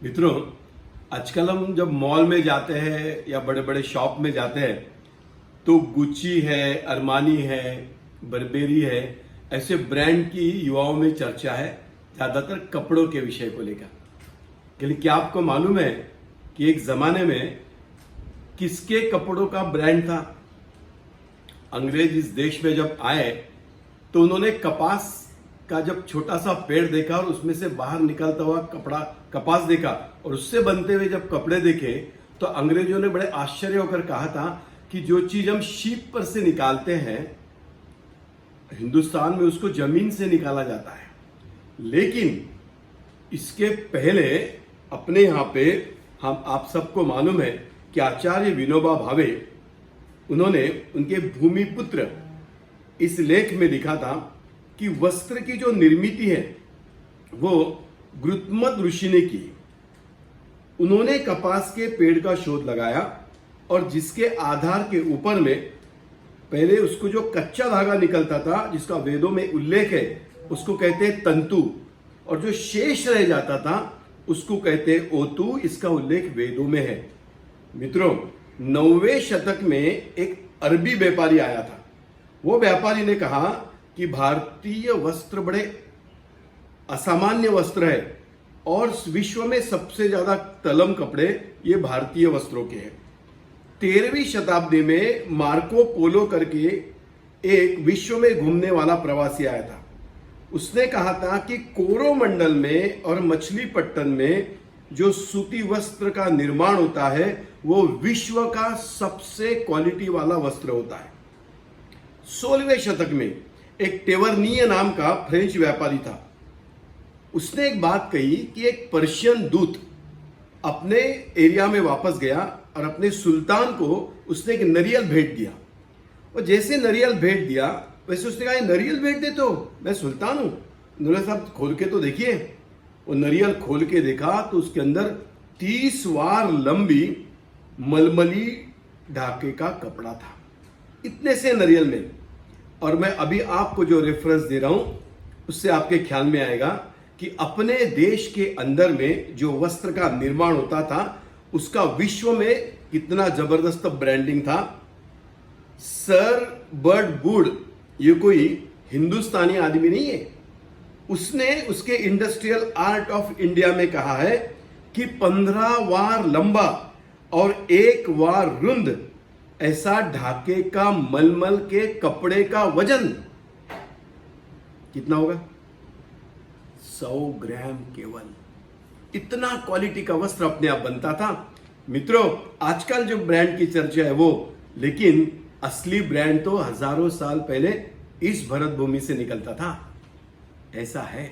मित्रों, आजकल हम जब मॉल में जाते हैं या बड़े बड़े शॉप में जाते हैं तो गुच्ची है, अरमानी है, बर्बेरी है, ऐसे ब्रांड की युवाओं में चर्चा है, ज्यादातर कपड़ों के विषय को लेकर। लेकिन क्या आपको मालूम है कि एक जमाने में किसके कपड़ों का ब्रांड था? अंग्रेज इस देश में जब आए तो उन्होंने कपास का जब छोटा सा पेड़ देखा और उसमें से बाहर निकलता हुआ कपास देखा और उससे बनते हुए जब कपड़े देखे तो अंग्रेजों ने बड़े आश्चर्य होकर कहा था कि जो चीज हम शीप पर से निकालते हैं हिंदुस्तान में उसको जमीन से निकाला जाता है। लेकिन इसके पहले अपने यहां पे हम आप सबको मालूम है कि आचार्य विनोबा भावे उन्होंने उनके भूमिपुत्र इस लेख में लिखा था कि वस्त्र की जो निर्मित है वो गौतम ऋषि ने की। उन्होंने कपास के पेड़ का शोध लगाया और जिसके आधार के ऊपर में पहले उसको जो कच्चा धागा निकलता था जिसका वेदों में उल्लेख है उसको कहते हैं तंतु, और जो शेष रह जाता था उसको कहते हैं ओतु। इसका उल्लेख वेदों में है। मित्रों, 9वें शतक में एक अरबी व्यापारी आया था। वो व्यापारी ने कहा कि भारतीय वस्त्र बड़े असामान्य वस्त्र है और विश्व में सबसे ज्यादा तलम कपड़े ये भारतीय वस्त्रों के हैं। 13वीं शताब्दी में मार्को पोलो करके एक विश्व में घूमने वाला प्रवासी आया था। उसने कहा था कि कोरोमंडल में और मछलीपट्टन में जो सूती वस्त्र का निर्माण होता है वो विश्व का सबसे क्वालिटी वाला वस्त्र होता है। 16वें शतक में एक टेवर्निय नाम का फ्रेंच व्यापारी था। उसने एक बात कही कि एक पर्शियन दूत अपने एरिया में वापस गया और अपने सुल्तान को उसने एक नरियल भेंट दिया। और जैसे नरियल भेंट दिया वैसे उसने कहा नरियल भेंट दे तो मैं सुल्तान हूं। उन्होंने साहब खोल के तो देखिए। वो नरियल खोल के देखा तो उसके अंदर 30 वार लंबी मलमली ढाके का कपड़ा था। इतने से नरियल में। और मैं अभी आपको जो रेफरेंस दे रहा हूं उससे आपके ख्याल में आएगा कि अपने देश के अंदर में जो वस्त्र का निर्माण होता था उसका विश्व में कितना जबरदस्त ब्रांडिंग था। सर बर्ड वुड ये कोई हिंदुस्तानी आदमी नहीं है। उसने उसके इंडस्ट्रियल आर्ट ऑफ इंडिया में कहा है कि 15 वार लंबा और 1 वार रुंद ऐसा ढाके का मलमल के कपड़े का वजन कितना होगा? 100 ग्राम केवल। इतना क्वालिटी का वस्त्र अपने आप बनता था। मित्रों, आजकल जो ब्रांड की चर्चा है वो, लेकिन असली ब्रांड तो हजारों साल पहले इस भरत भूमि से निकलता था। ऐसा है।